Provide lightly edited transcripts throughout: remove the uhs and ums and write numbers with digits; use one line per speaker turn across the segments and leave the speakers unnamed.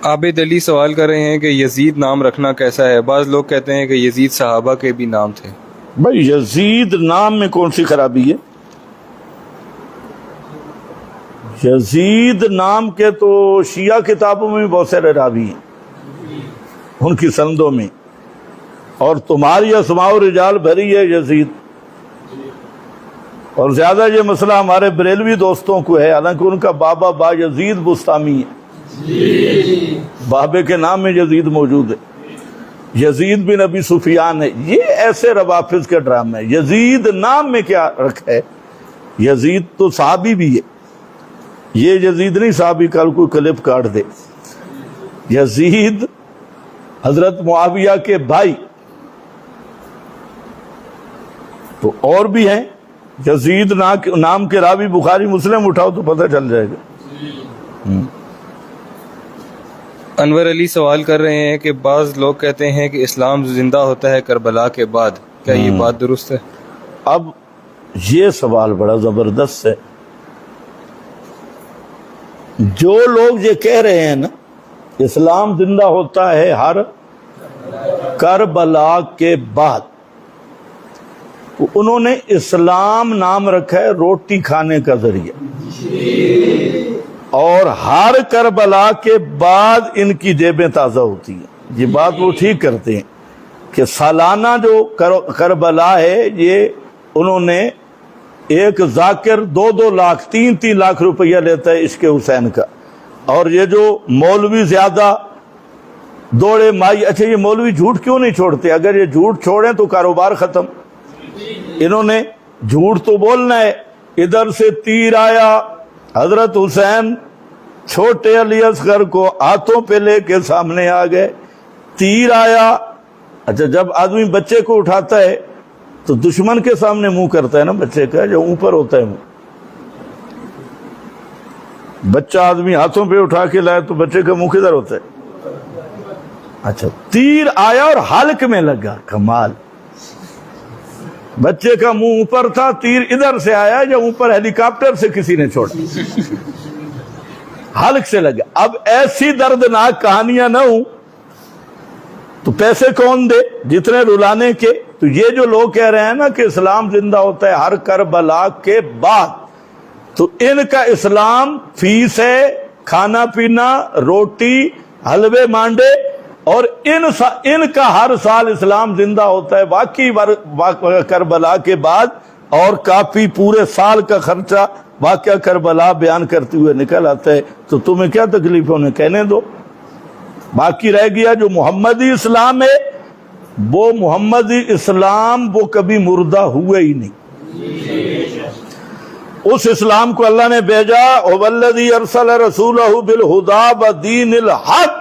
عابد علی سوال کر رہے ہیں کہ یزید نام رکھنا کیسا ہے؟ بعض لوگ کہتے ہیں کہ یزید صحابہ کے بھی نام تھے۔
بھائی یزید نام میں کون سی خرابی ہے؟ یزید نام کے تو شیعہ کتابوں میں بھی بہت سارے راوی ہیں ان کی سندوں میں، اور تمہاری اسماء و رجال بھری ہے یزید، اور زیادہ یہ مسئلہ ہمارے بریلوی دوستوں کو ہے، حالانکہ ان کا بابا با یزید بستامی ہے، بابے کے نام میں یزید موجود ہے، یزید بن ابی سفیان ہے۔ یہ ایسے روافظ کے ڈرامے ہیں۔ یزید نام میں کیا رکھا ہے؟ یزید تو صحابی بھی ہے، یہ یزید نہیں صحابی، کل کوئی کلپ کاٹ دے۔ یزید حضرت معاویہ کے بھائی، تو اور بھی ہیں یزید نام کے راوی، بخاری مسلم اٹھاؤ تو پتہ چل جائے گا۔
انور علی سوال کر رہے ہیں کہ بعض لوگ کہتے ہیں کہ اسلام زندہ ہوتا ہے کربلا کے بعد، کیا یہ بات درست ہے؟
اب یہ سوال بڑا زبردست ہے۔ جو لوگ یہ کہہ رہے ہیں نا اسلام زندہ ہوتا ہے ہر کربلا کے بعد، انہوں نے اسلام نام رکھا ہے روٹی کھانے کا ذریعہ، اور ہر کربلا کے بعد ان کی جیبیں تازہ ہوتی ہیں۔ یہ بات وہ ٹھیک کرتے ہیں کہ سالانہ جو کربلا ہے، یہ انہوں نے ایک ذاکر 2-2 لاکھ 3-3 لاکھ روپیہ لیتا ہے عشق حسین کا، اور یہ جو مولوی زیادہ دوڑے مائی، اچھا یہ مولوی جھوٹ کیوں نہیں چھوڑتے؟ اگر یہ جھوٹ چھوڑیں تو کاروبار ختم۔ انہوں نے جھوٹ تو بولنا ہے، ادھر سے تیر آیا، حضرت حسین چھوٹے علی اصغر کو ہاتھوں پہ لے کے سامنے آ گئے، تیر آیا۔ اچھا جب آدمی بچے کو اٹھاتا ہے تو دشمن کے سامنے منہ کرتا ہے نا بچے کا، جو اوپر ہوتا ہے منہ۔ بچہ آدمی ہاتھوں پہ اٹھا کے لائے تو بچے کا منہ کدھر ہوتا ہے؟ اچھا تیر آیا اور حلق میں لگا، کمال۔ بچے کا منہ اوپر تھا، تیر ادھر سے آیا یا اوپر ہیلی کاپٹر سے کسی نے چھوڑا، حلق سے لگا۔ اب ایسی دردناک کہانیاں نہ ہوں تو پیسے کون دے جتنے رلانے کے؟ تو یہ جو لوگ کہہ رہے ہیں نا کہ اسلام زندہ ہوتا ہے ہر کربلا کے بعد، تو ان کا اسلام فیس ہے، کھانا پینا، روٹی، حلوے مانڈے، اور ان کا ہر سال اسلام زندہ ہوتا ہے واقعی کربلا کے بعد، اور کافی پورے سال کا خرچہ واقعہ کربلا بیان کرتے ہوئے نکل آتا ہے۔ تو تمہیں کیا تکلیف ہے؟ انہیں کہنے دو۔ باقی رہ گیا جو محمدی اسلام ہے، وہ محمدی اسلام وہ کبھی مردہ ہوئے ہی نہیں۔ اس اسلام کو اللہ نے بھیجا، وَالَّذِي أَرْسَلَ رَسُولَهُ بِالْهُدَىٰ وَدِينِ الْحَقِّ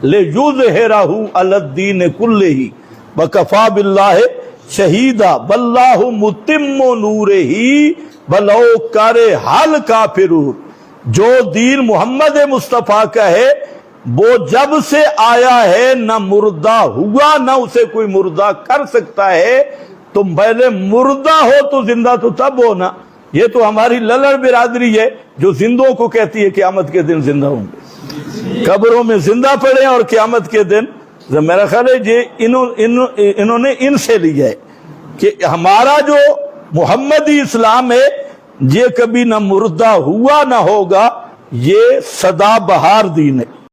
لِيُظْهِرَهُ عَلَى الدِّينِ كُلِّهِ وَكَفَىٰ بِاللَّهِ شَهِيدًا وَاللَّهُ مُتِمُّ نُورِهِ وَلَوْ كَرِهَ الْكَافِرُونَ۔ جو دین محمد مصطفیٰ کا ہے وہ جب سے آیا ہے نہ مردہ ہوا، نہ اسے کوئی مردہ کر سکتا ہے۔ تم پہلے مردہ ہو تو زندہ تو تب ہو نا۔ یہ تو ہماری للڑ برادری ہے جو زندوں کو کہتی ہے قیامت کے دن زندہ ہوں گے، قبروں میں زندہ پڑے اور قیامت کے دن۔ میرا خیال ہے یہ انہوں نے ان سے لیا ہے کہ ہمارا جو محمدی اسلام ہے یہ کبھی نہ مردہ ہوا نہ ہوگا، یہ سدا بہار دین ہے۔